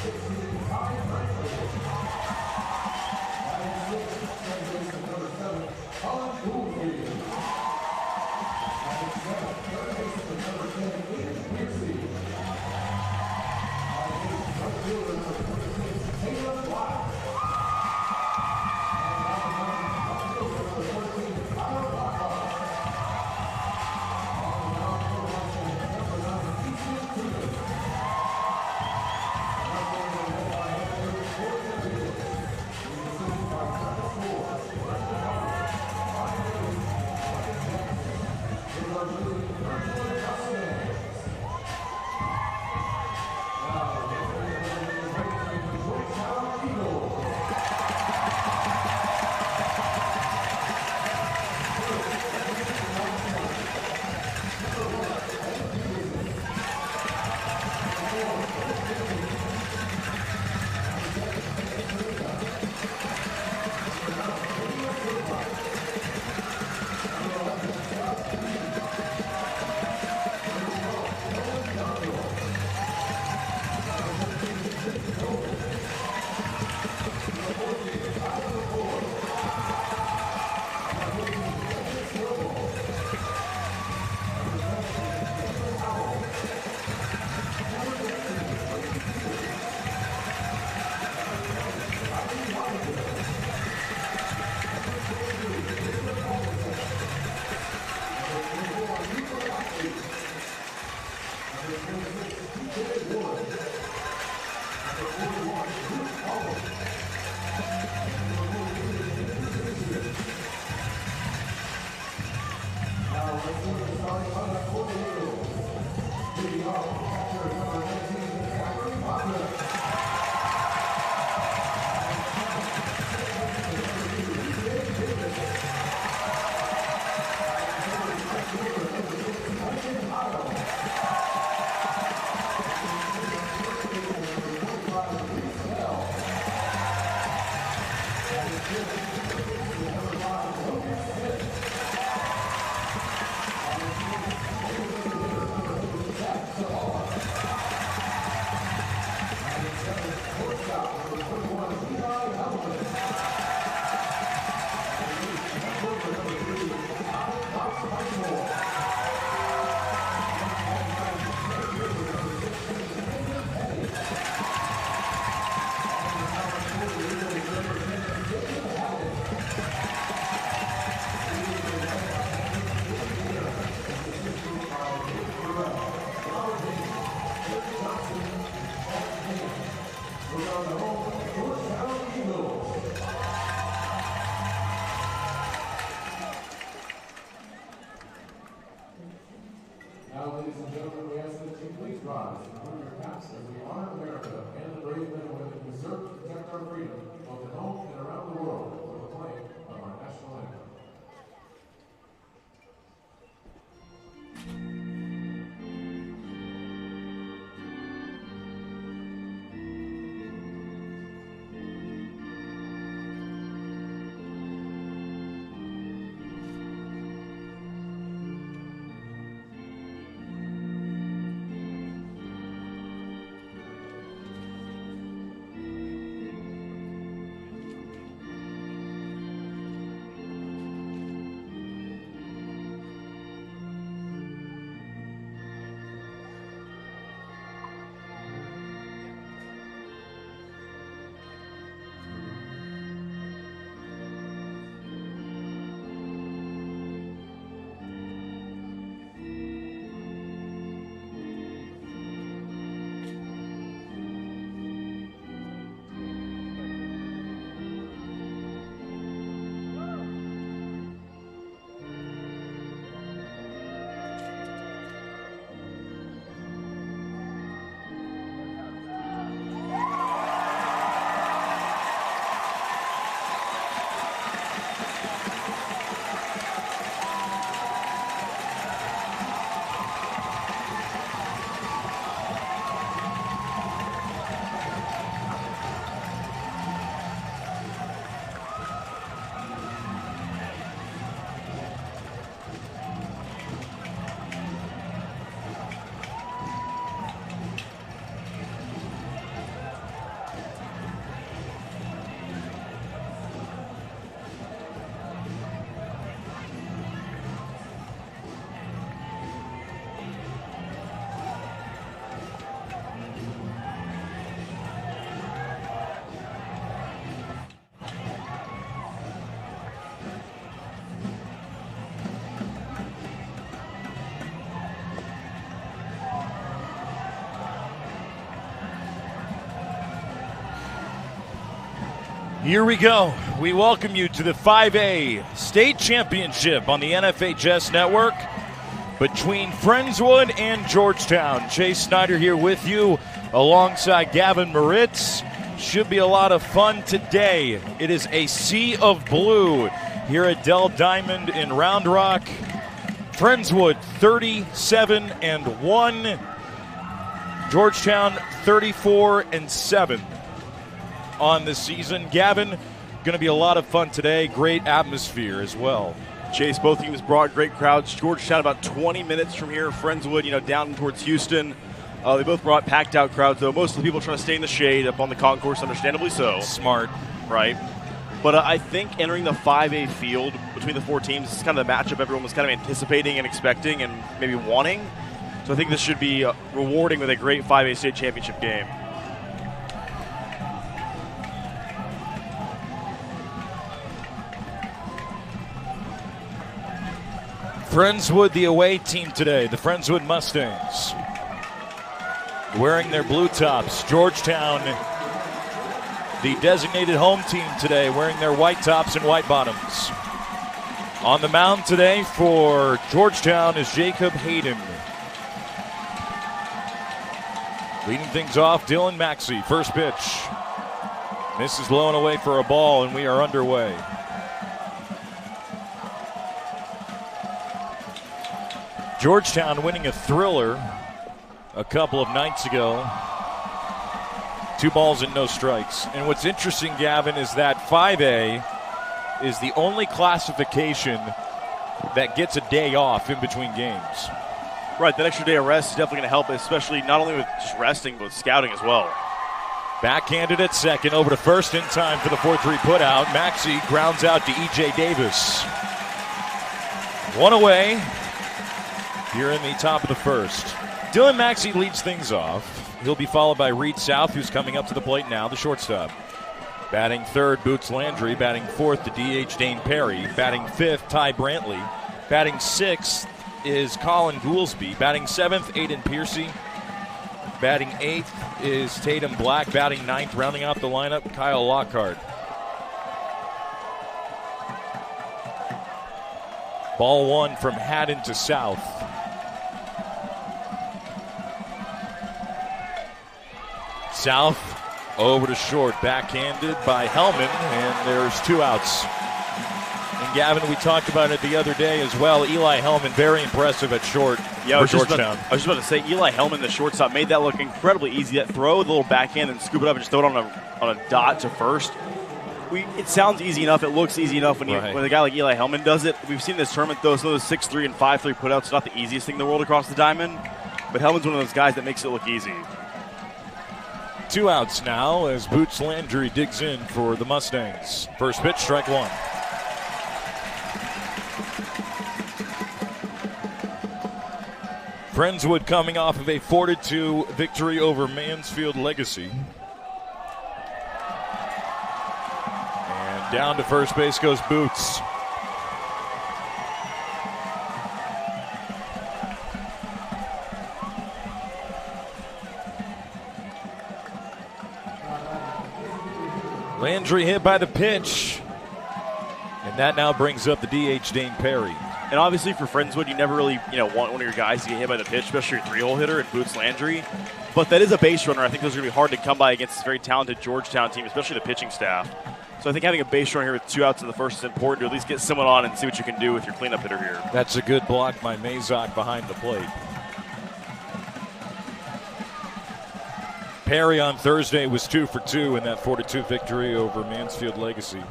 16, 5 9. Now, ladies and gentlemen, we ask that you please rise and put your caps as we honor America and the brave men and women who serve to protect our freedom, both at home and around the world, with the playing of our national anthem. Here we go. We welcome you to the 5A State Championship on the NFHS Network between Friendswood and Georgetown. Chase Snyder here with you alongside Gavin Moritz. Should be a lot of fun today. It is a sea of blue here at Dell Diamond in Round Rock. Friendswood 37-1. Georgetown 34-7. On the season. Gavin, going to be a lot of fun today. Great atmosphere as well. Chase, both teams brought great crowds. Georgetown about 20 minutes from here. Friendswood, down towards Houston. They both brought packed out crowds, though. Most of the people trying to stay in the shade up on the concourse, understandably so. Smart. Right. But I think entering the 5A field between the four teams is kind of the matchup everyone was kind of anticipating and expecting and maybe wanting. So I think this should be rewarding with a great 5A state championship game. Friendswood, the away team today, the Friendswood Mustangs, wearing their blue tops. Georgetown, the designated home team today, wearing their white tops and white bottoms. On the mound today for Georgetown is Jacob Hayden. Leading things off, Dylan Maxey, first pitch. This is low and away for a ball, and we are underway. Georgetown winning a thriller a couple of nights ago. 2 balls and no strikes. And what's interesting, Gavin, is that 5A is the only classification that gets a day off in between games. Right, that extra day of rest is definitely going to help, especially not only with just resting, but with scouting as well. Backhanded at second, over to first in time for the 4-3 putout. Maxey grounds out to E.J. Davis. 1 away here in the top of the first. Dylan Maxey leads things off. He'll be followed by Reed South, who's coming up to the plate now, the shortstop. Batting third, Boots Landry. Batting fourth, the DH, Dane Perry. Batting fifth, Ty Brantley. Batting sixth is Colin Goolsby. Batting seventh, Aiden Piercy. Batting 8th is Tatum Black. Batting 9th, rounding out the lineup, Kyle Lockhart. Ball 1 from Haddon to South. South over to short, backhanded by Hellman, and there's 2 outs. And Gavin, we talked about it the other day as well. Eli Hellman, very impressive at short for Georgetown. I was just about to say, Eli Hellman, the shortstop, made that look incredibly easy. That throw, the little backhand, and scoop it up and just throw it on a dot to first. It sounds easy enough. It looks easy enough when a guy like Eli Hellman does it. We've seen this tournament, though, some of those 6-3 and 5-3 putouts. It's not the easiest thing in the world across the diamond, but Hellman's one of those guys that makes it look easy. 2 outs now as Boots Landry digs in for the Mustangs. First pitch, strike 1. Friendswood coming off of a 4-2 victory over Mansfield Legacy. And down to first base goes Boots. Landry hit by the pitch. And that now brings up the DH, Dane Perry. And obviously for Friendswood, you never really want one of your guys to get hit by the pitch, especially your 3-hole hitter and Boots Landry. But that is a base runner. I think those are going to be hard to come by against this very talented Georgetown team, especially the pitching staff. So I think having a base runner here with 2 outs in the first is important to at least get someone on and see what you can do with your cleanup hitter here. That's a good block by Mazak behind the plate. Perry on Thursday was 2 for 2 in that 4-2 victory over Mansfield Legacy.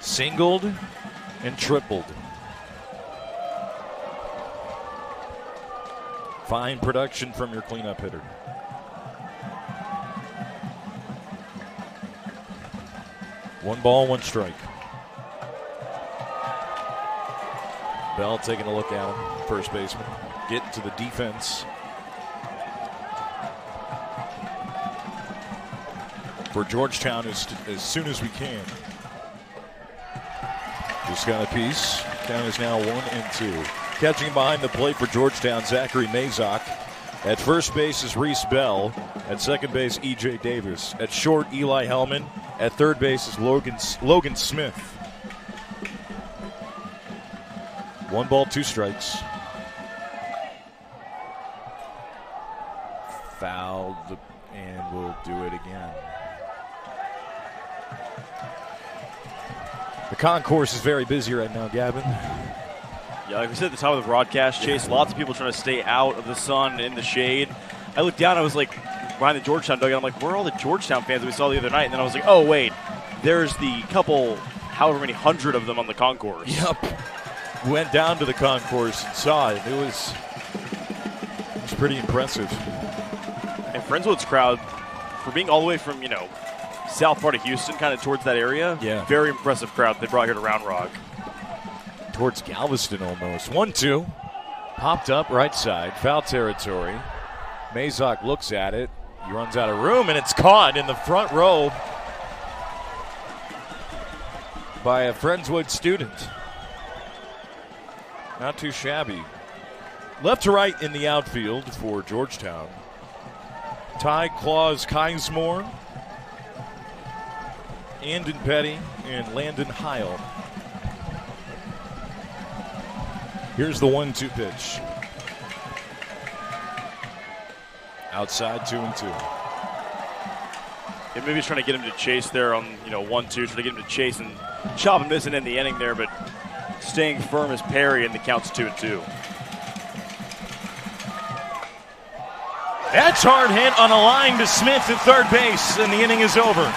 Singled and tripled. Fine production from your cleanup hitter. One ball, one strike. Bell taking a look at him, first baseman. Getting to the defense. For Georgetown as soon as we can. Just got a piece. Count is now 1-2. Catching behind the plate for Georgetown, Zachary Mazak. At first base is Reese Bell. At second base, E.J. Davis. At short, Eli Hellman. At third base is Logan Smith. 1 ball, 2 strikes. Fouled, and we'll do it again. The concourse is very busy right now, Gavin. Yeah, like we said at the top of the broadcast, Chase, lots of people trying to stay out of the sun, in the shade. I looked down, I was like, behind the Georgetown dugout, I'm like, where are all the Georgetown fans that we saw the other night? And then I was like, oh, wait, there's the couple, however many hundred of them on the concourse. Yep. Went down to the concourse and saw it. It was pretty impressive. And Friendswood's crowd, for being all the way from, south part of Houston, kind of towards that area, very impressive crowd they brought here to Round Rock. Towards Galveston almost. 1-2. Popped up right side. Foul territory. Mazak looks at it. He runs out of room, and it's caught in the front row by a Friendswood student. Not too shabby. Left to right in the outfield for Georgetown. Ty Claus Kismore, Andon Petty, and Landon Heil. Here's the 1-2 pitch. Outside, 2-2. Yeah, maybe he's trying to get him to chase there on 1-2, trying to get him to chase and chop him missing in the inning there, but staying firm as Perry, and the count's 2-2. That's hard hit on a line to Smith at third base, and the inning is over.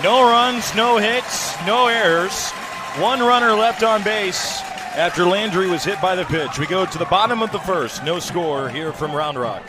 No runs, no hits, no errors. 1 runner left on base after Landry was hit by the pitch. We go to the bottom of the first. No score here from Round Rock.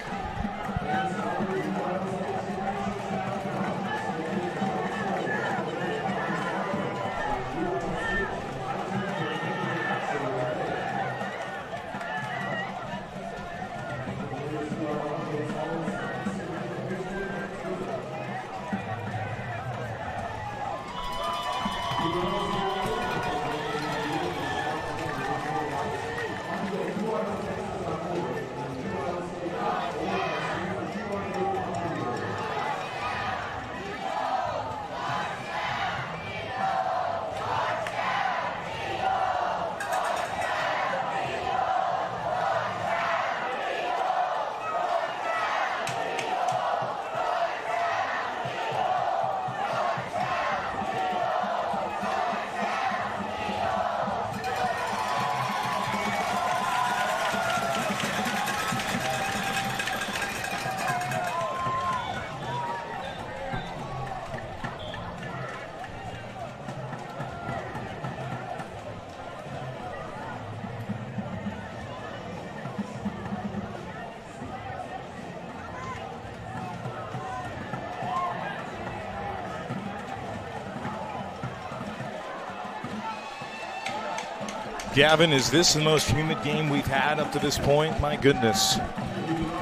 Gavin, is this the most humid game we've had up to this point? My goodness.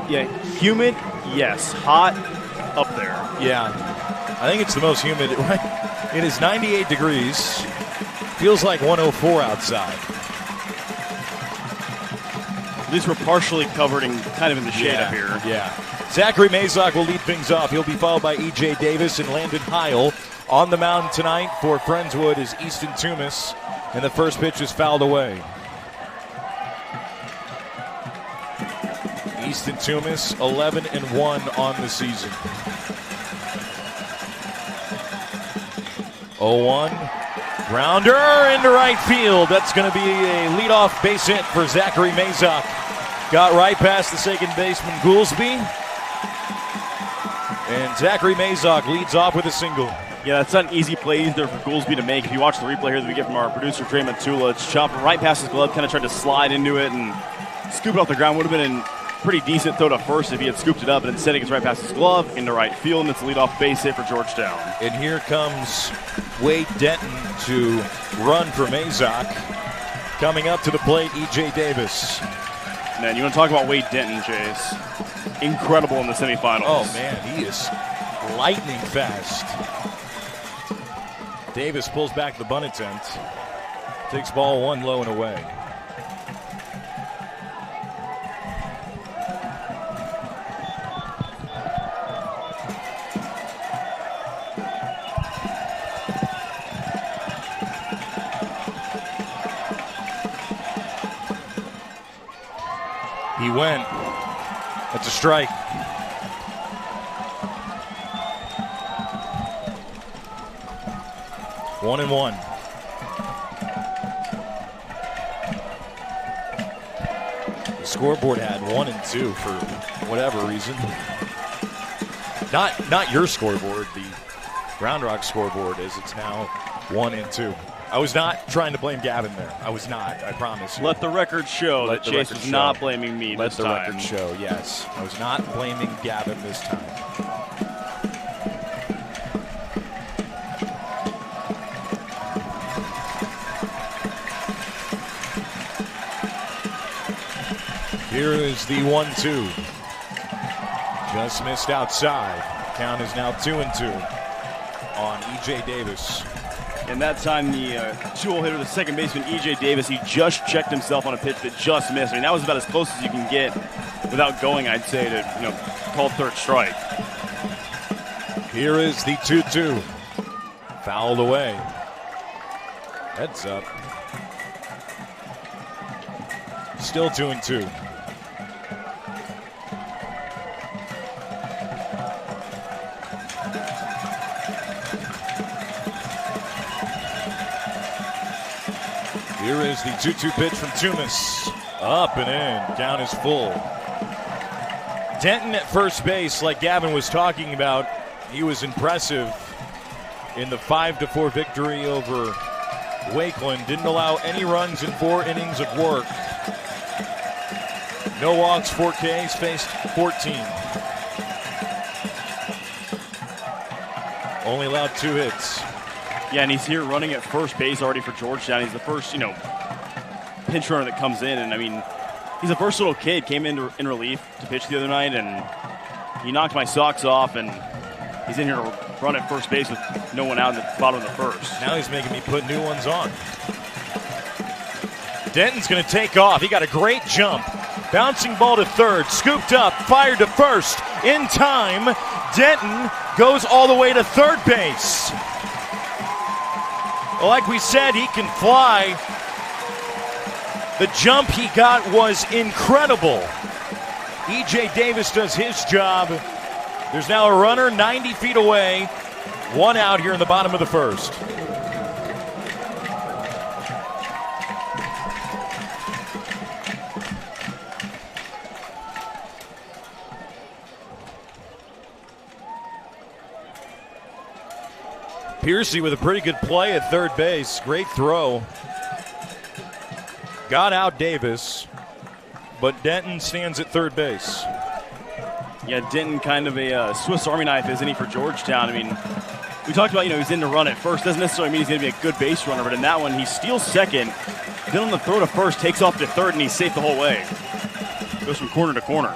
Yeah, humid, yes. Hot, up there. Yeah, I think it's the most humid. It is 98 degrees. Feels like 104 outside. At least we're partially covered and kind of in the shade up here. Yeah. Zachary Mazok will lead things off. He'll be followed by E.J. Davis and Landon Heil. On the mound tonight for Friendswood is Easton Toomis, and the first pitch is fouled away. Easton Toomis, 11-1 on the season. 0-1. Grounder into right field. That's going to be a leadoff base hit for Zachary Mazok. Got right past the second baseman Goolsby. And Zachary Mazok leads off with a single. Yeah, that's not an easy play either for Goolsby to make. If you watch the replay here that we get from our producer, Trey Matula, it's chopped right past his glove, kind of tried to slide into it and scoop it off the ground. Would have been a pretty decent throw to first if he had scooped it up, and instead it gets right past his glove into right field, and it's a leadoff base hit for Georgetown. And here comes Wade Denton to run for Mazok. Coming up to the plate, E.J. Davis. Man, you want to talk about Wade Denton, Chase? Incredible in the semifinals. Oh, man, he is lightning fast. Davis pulls back the bunt attempt. Takes ball one low and away. He went. That's a strike. One and one. The scoreboard had 1 and 2 for whatever reason. Not your scoreboard, the Round Rock scoreboard, as it's now 1 and 2. I was not trying to blame Gavin there. I was not, I promise you. Let the record show that Chase was not blaming me this time. Let the record show, yes. I was not blaming Gavin this time. Here is the 1-2. Just missed outside. Count is now 2-2 on E.J. Davis. And that time, the 2-0 hitter, the second baseman, E.J. Davis, he just checked himself on a pitch that just missed. I mean, that was about as close as you can get without going, I'd say, to call third strike. Here is the 2-2. Fouled away. Heads up. Still 2-2. Here is the 2-2 pitch from Toomis. Up and in. Count is full. Denton at first base, like Gavin was talking about, he was impressive in the 5-4 victory over Wakeland. Didn't allow any runs in 4 innings of work. No walks, 4 Ks, faced 14. Only allowed 2 hits. Yeah, and he's here running at first base already for Georgetown. He's the first, pinch runner that comes in. And, I mean, he's a versatile kid. Came in relief to pitch the other night, and he knocked my socks off, and he's in here to run at first base with no one out in the bottom of the first. Now he's making me put new ones on. Denton's going to take off. He got a great jump. Bouncing ball to third, scooped up, fired to first. In time, Denton goes all the way to third base. Like we said, he can fly. The jump he got was incredible. E.J. Davis does his job. There's now a runner 90 feet away. 1 out here in the bottom of the first. Piercy with a pretty good play at third base. Great throw. Got out Davis, but Denton stands at third base. Yeah, Denton kind of a Swiss Army knife, isn't he, for Georgetown? I mean, we talked about, he's in to run at first. Doesn't necessarily mean he's going to be a good base runner, but in that one, he steals second. Then on the throw to first, takes off to third, and he's safe the whole way. Goes from corner to corner.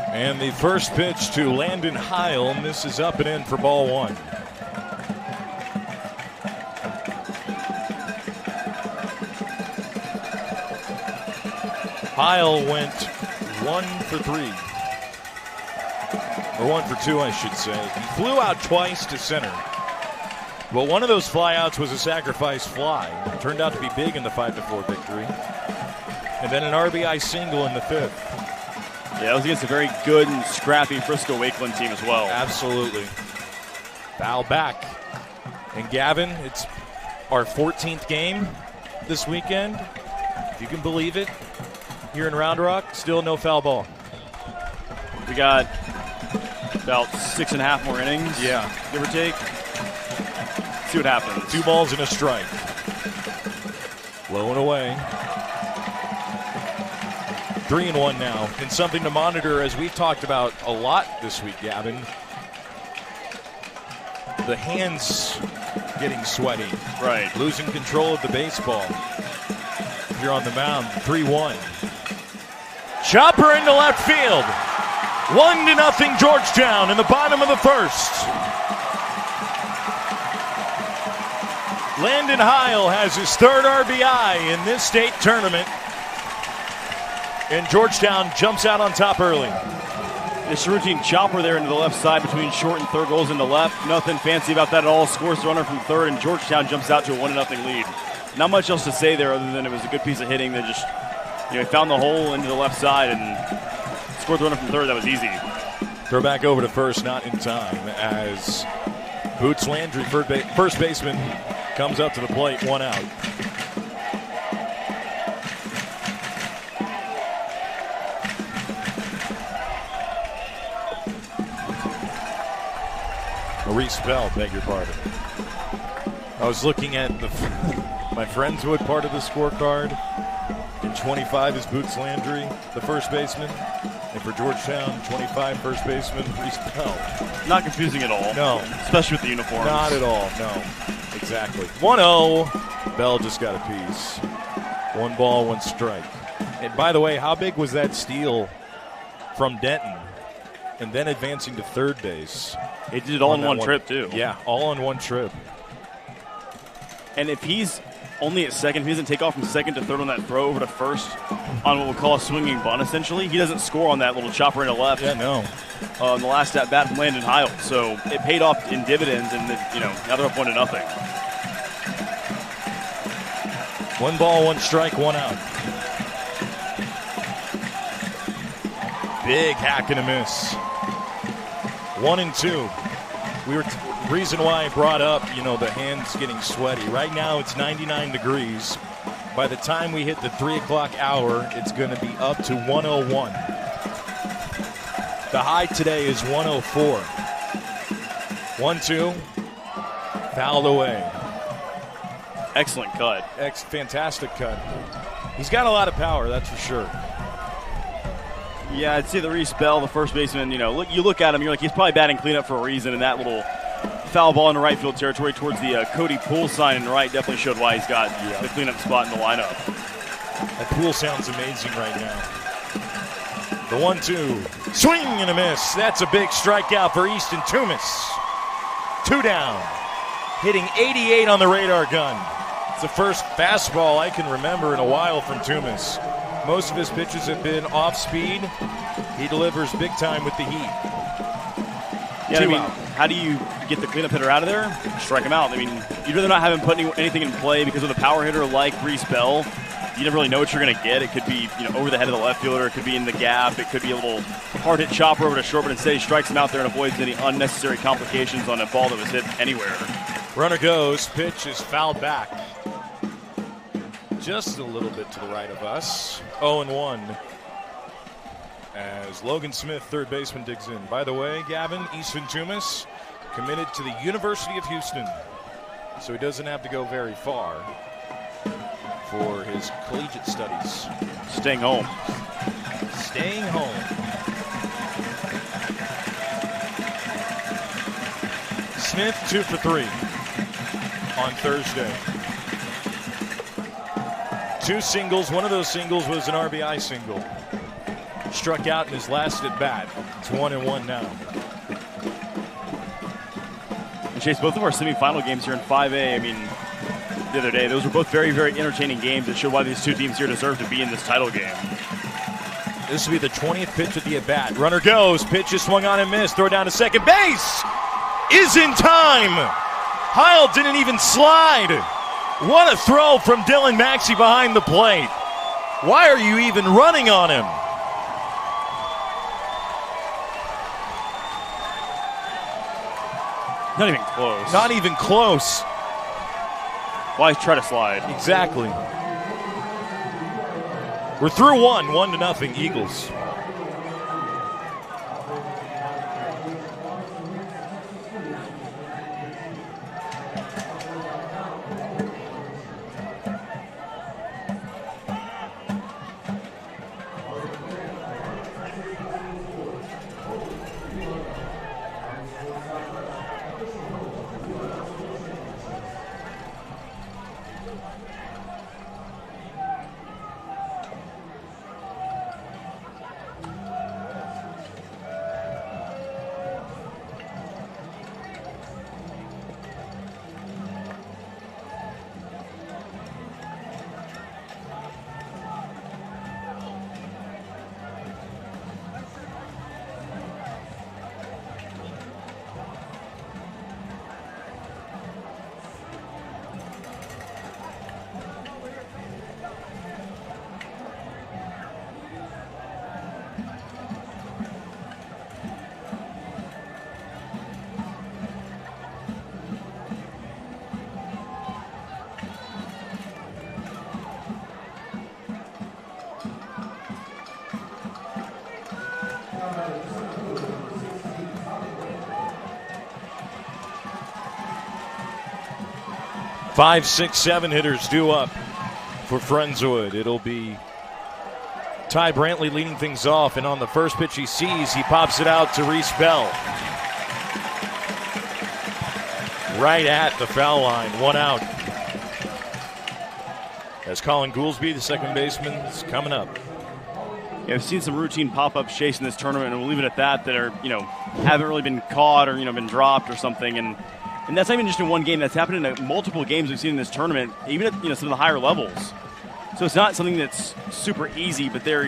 And the first pitch to Landon Heil misses up and in for ball one. Heil went 1 for 3. Or 1 for 2, I should say. He flew out twice to center. But one of those flyouts was a sacrifice fly. It turned out to be big in the 5-4 victory. And then an RBI single in the 5th. Yeah, that was against a very good and scrappy Frisco Wakeland team as well. Absolutely. Foul back. And Gavin, it's our 14th game this weekend. If you can believe it. Here in Round Rock, still no foul ball. We got about 6.5 more innings. Yeah. Give or take. See what happens. 2 balls and a strike. Low and away. 3-1 now. And something to monitor, as we've talked about a lot this week, Gavin. The hands getting sweaty. Right. Losing control of the baseball. If you're on the mound, 3-1. Chopper into left field. 1-0 Georgetown in the bottom of the first. Landon Heil has his 3rd RBI in this state tournament. And Georgetown jumps out on top early. This routine chopper there into the left side between short and third goes into left. Nothing fancy about that at all. Scores the runner from third, and Georgetown jumps out to a 1-0 lead. Not much else to say there other than it was a good piece of hitting that just, he found the hole into the left side and scored the runner from third. That was easy. Throw back over to first, not in time, as Boots Landry, first baseman, comes up to the plate, 1 out. Maurice Bell, beg your pardon. I was looking at my Friendswood part of the scorecard. In 25 is Boots Landry, the first baseman. And for Georgetown, 25 first baseman, Maurice Bell. Not confusing at all. No. Especially with the uniforms. Not at all, no. Exactly. 1-0. Bell just got a piece. 1 ball, 1 strike. And by the way, how big was that steal from Denton? And then advancing to third base. It did it all in one trip, too. Yeah, all in one trip. And if he's only at second, if he doesn't take off from second to third on that throw over to first on what we'll call a swinging bunt, essentially, he doesn't score on that little chopper into left. Yeah, no. On the last at bat from Landon Heil. So it paid off in dividends, and now they're up 1-0. 1 ball, 1 strike, 1 out. Big hack and a miss. 1-2. Reason why I brought up, the hands getting sweaty. Right now it's 99 degrees. By the time we hit the 3 o'clock hour, it's going to be up to 101. The high today is 104. 1-2. Fouled away. Excellent cut. Fantastic cut. He's got a lot of power, that's for sure. Yeah, I'd say the Reese Bell, the first baseman, you look at him, you're like, he's probably batting cleanup for a reason, and that little foul ball in the right field territory towards the Cody Pool sign in the right definitely showed why he's got the cleanup spot in the lineup. That Pool sounds amazing right now. The 1-2. Swing and a miss. That's a big strikeout for Easton Toomis. 2 down. Hitting 88 on the radar gun. It's the first fastball I can remember in a while from Toomis. Most of his pitches have been off speed. He delivers big time with the heat. Yeah, how do you get the cleanup hitter out of there? Strike him out. You'd rather not have him put anything in play because with a power hitter like Reese Bell, you never really know what you're going to get. It could be over the head of the left fielder. It could be in the gap. It could be a little hard hit chopper over to short, but instead he strikes him out there and avoids any unnecessary complications on a ball that was hit anywhere. Runner goes. Pitch is fouled back. Just a little bit to the right of us. 0-1 as Logan Smith, third baseman, digs in. By the way, Gavin, Easton Toomis committed to the University of Houston, so he doesn't have to go very far for his collegiate studies. Staying home. Staying home. Smith, 2 for 3 on Thursday. 2 singles. One of those singles was an RBI single. Struck out in his last at bat. It's 1-1 now. And Chase, both of our semifinal games here in 5A, I mean, the other day, those were both very, very entertaining games that show why these two teams here deserve to be in this title game. This will be the 20th pitch at the at-bat. Runner goes. Pitch is swung on and missed. Throw down to second base. Is in time. Heil didn't even slide. What a throw from Dylan Maxey behind the plate. Why are you even running on him? Not even close. Not even close. Why try to slide? Exactly. We're through 1-0 Eagles. Five, 6, 7 hitters due up for Friendswood. It'll be Ty Brantley leading things off, and on the first pitch he sees, he pops it out to Reese Bell. Right at the foul line, 1 out. As Colin Goolsby, the second baseman, is coming up. Yeah, I've seen some routine pop-ups chasing this tournament, and we'll leave it at that are, haven't really been caught or, been dropped or something. And that's not even just in one game. That's happened in multiple games we've seen in this tournament, even at some of the higher levels. So it's not something that's super easy, but they're,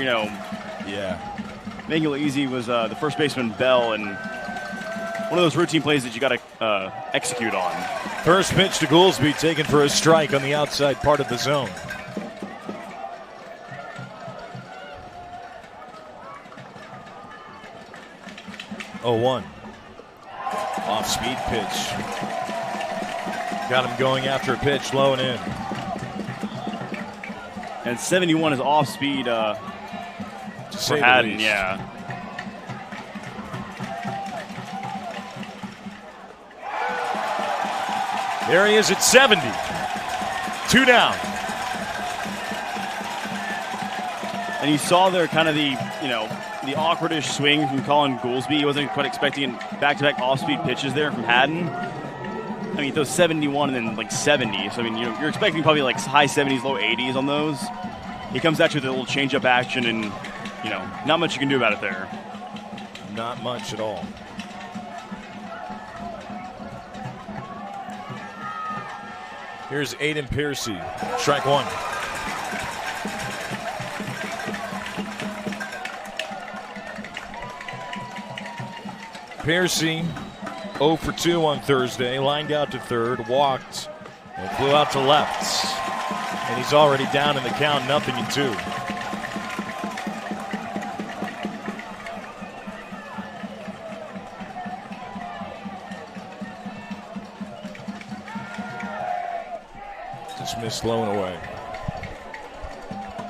making it easy was the first baseman, Bell, and one of those routine plays that you got to execute on. First pitch to Goolsby, taken for a strike on the outside part of the zone. Oh, 1. Off-speed pitch. Got him going after a pitch, low and in. And 71 is off-speed for Haddon, yeah. There he is at 70. 2 down. And you saw there kind of the awkwardish swing from Colin Goolsby. He wasn't quite expecting back-to-back off-speed pitches there from Haddon. I mean, those 71 and then 70. So, I mean, you're expecting probably high 70s, low 80s on those. He comes at you with a little change-up action, and, not much you can do about it there. Not much at all. Here's Aiden Piercy. Strike 1. Piercy 0 for 2 on Thursday. Lined out to third, walked, and flew out to left. And he's already down in the count, 0-2. Just missed low and away.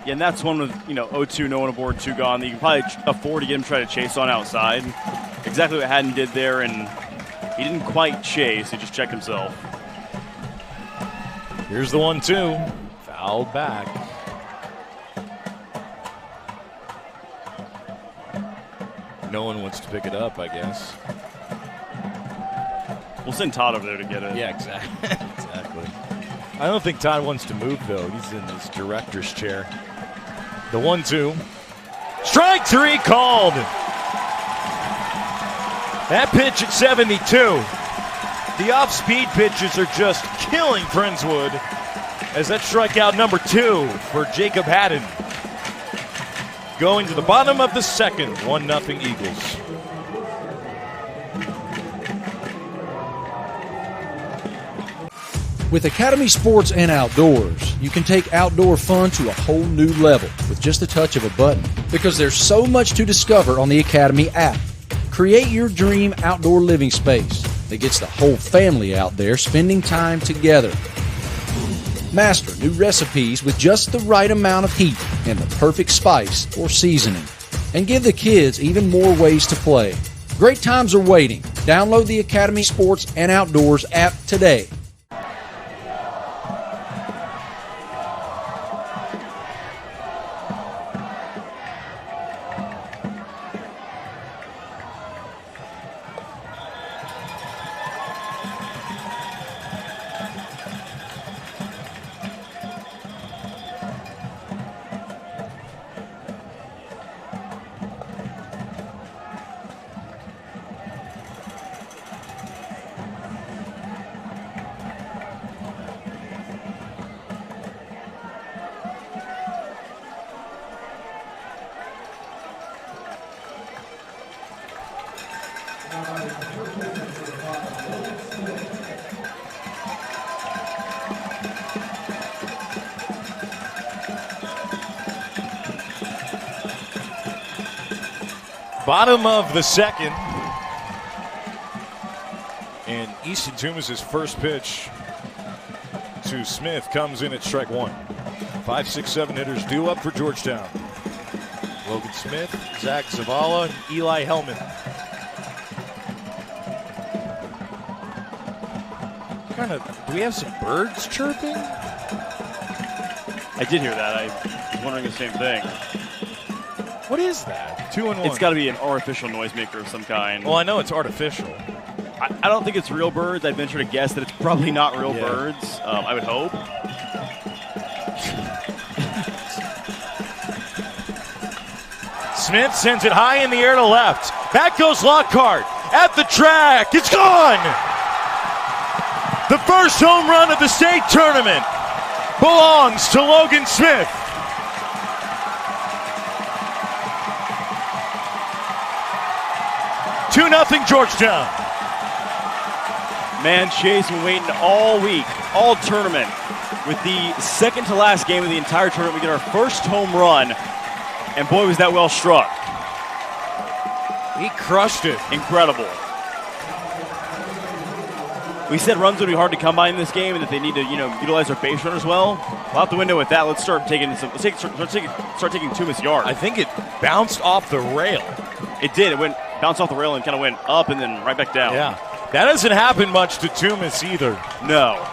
Yeah, and that's one with 0-2, no one aboard, 2 gone. You can probably afford to get him try to chase on outside. Exactly what Haddon did there, and he didn't quite chase. He just checked himself. Here's the 1-2. Fouled back. No one wants to pick it up, I guess. We'll send Todd over there to get it. Yeah, exactly. Exactly. I don't think Todd wants to move, though. He's in his director's chair. The 1-2. Strike 3 called. That pitch at 72. The off-speed pitches are just killing Friendswood, as that strikeout number 2 for Jacob Haddon. Going to the bottom of the second, 1-0 Eagles. With Academy Sports and Outdoors, you can take outdoor fun to a whole new level with just a touch of a button. Because there's so much to discover on the Academy app. Create your dream outdoor living space that gets the whole family out there spending time together. Master new recipes with just the right amount of heat and the perfect spice or seasoning. And give the kids even more ways to play. Great times are waiting. Download the Academy Sports and Outdoors app today. Bottom of the second. And Easton Toombs' first pitch to Smith comes in at strike 1. 5, 6, 7 hitters due up for Georgetown. Logan Smith, Zach Zavala, and Eli Hellman. Do we have some birds chirping? I did hear that. I was wondering the same thing. What is that? 2 and 1. It's got to be an artificial noisemaker of some kind. Well, I know it's artificial. I don't think it's real birds. I'd venture to guess that it's probably not real birds. I would hope. Smith sends it high in the air to left. Back goes Lockhart at the track. It's gone! The first home run of the state tournament belongs to Logan Smith. Two 2-0 Georgetown. Man, Chase been waiting all week, all tournament. With the second to last game of the entire tournament, we get our first home run. And boy, was that well struck. He crushed it. Incredible. We said runs would be hard to come by in this game and that they need to, utilize their base runners well. Well, out the window with that, let's start taking Toombs yards. I think it bounced off the rail. It did. It bounced off the rail and kind of went up and then right back down. Yeah. That doesn't happen much to Toombs either. No.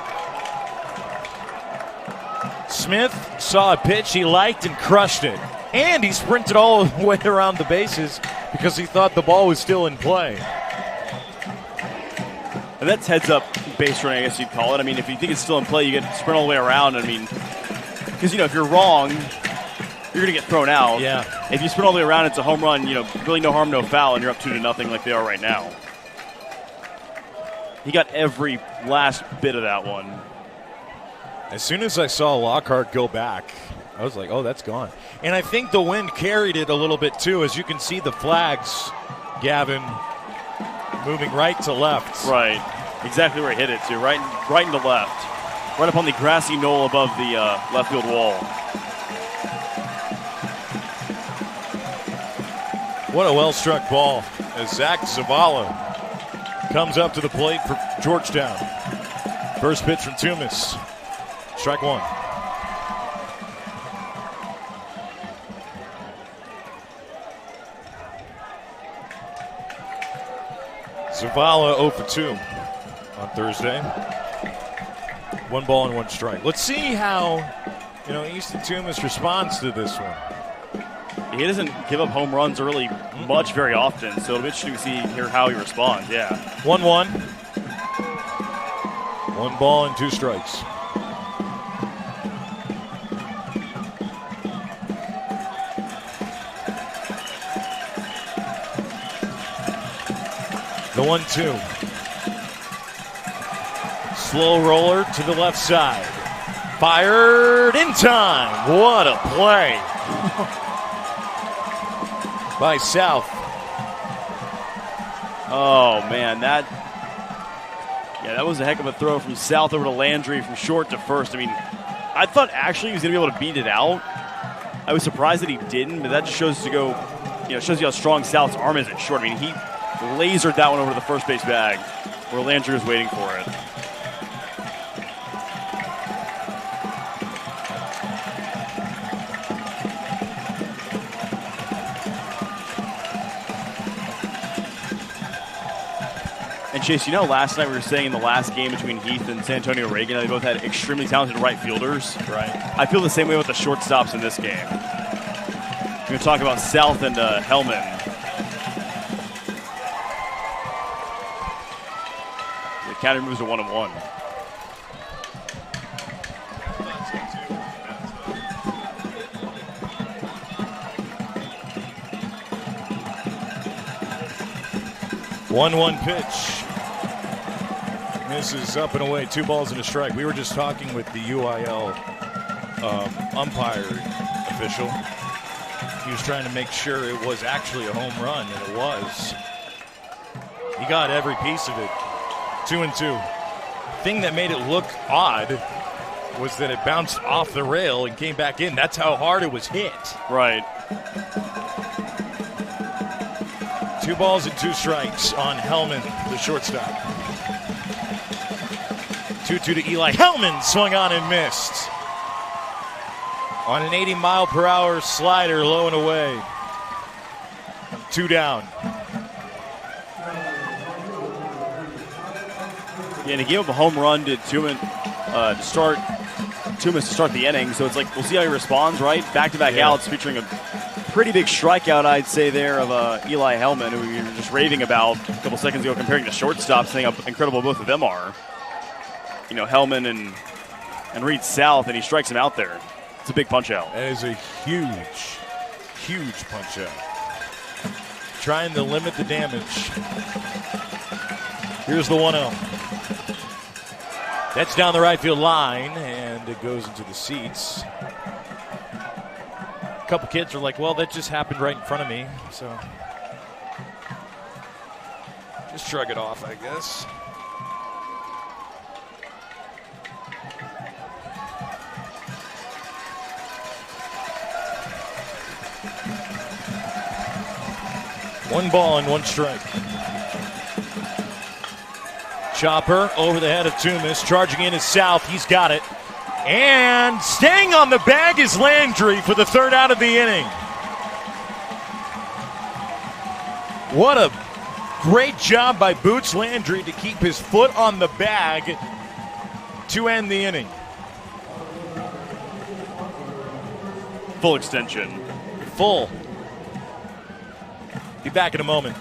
Smith saw a pitch he liked and crushed it. And he sprinted all the way around the bases because he thought the ball was still in play. And that's heads-up base running, I guess you'd call it. I mean, if you think it's still in play, you get to sprint all the way around. I mean, because, if you're wrong, you're going to get thrown out. Yeah. If you sprint all the way around, it's a home run, really no harm, no foul, and you're up 2-0 like they are right now. He got every last bit of that one. As soon as I saw Lockhart go back, I was like, oh, that's gone. And I think the wind carried it a little bit, too. As you can see the flags, Gavin, moving right to left. Right. Exactly where he hit it, too. Right and to left. Right up on the grassy knoll above the left field wall. What a well-struck ball as Zach Zavala comes up to the plate for Georgetown. First pitch from Toombs. Strike one. Zavala 0 for 2 on Thursday. 1 ball and 1 strike. Let's see how, Easton Toombs responds to this one. He doesn't give up home runs really much very often, so it'll be interesting to hear how he responds. Yeah. 1-1. 1 ball and 2 strikes. The 1-2. Slow roller to the left side. Fired in time. What a play by South. Oh, man, that was a heck of a throw from South over to Landry from short to first. I mean, I thought actually he was going to be able to beat it out. I was surprised that he didn't, but that just shows shows you how strong South's arm is at short. I mean, he lasered that one over to the first base bag where Landry was waiting for it. And Chase, last night we were saying in the last game between Heath and San Antonio Reagan, they both had extremely talented right fielders. Right. I feel the same way with the shortstops in this game. We're going to talk about South and Hellman. The counter moves to 1-1. One pitch. This is up and away, 2 balls and a strike. We were just talking with the UIL umpire official. He was trying to make sure it was actually a home run, and it was. He got every piece of it. 2-2. Thing that made it look odd was that it bounced off the rail and came back in. That's how hard it was hit. Right. 2 balls and 2 strikes on Hellman, the shortstop. 2-2 to Eli. Hellman swung on and missed. On an 80-mile-per-hour slider, low and away. 2 down. Yeah, and he gave up a home run to Toomas to start the inning. So it's like, we'll see how he responds, right? Back-to-back outs featuring a pretty big strikeout, I'd say, there of Eli Hellman, who we were just raving about a couple seconds ago, comparing to shortstops, saying how incredible both of them are. Hellman and Reed South, and he strikes him out there. It's a big punch-out. That is a huge, huge punch-out. Trying to limit the damage. Here's the 1-0. That's down the right field line, and it goes into the seats. A couple kids are like, well, that just happened right in front of me, so just shrug it off, I guess. One ball and 1 strike. Chopper over the head of Toomas, charging in is South. He's got it. And staying on the bag is Landry for the 3rd out of the inning. What a great job by Boots Landry to keep his foot on the bag to end the inning. Full extension. Full. Be back in a moment.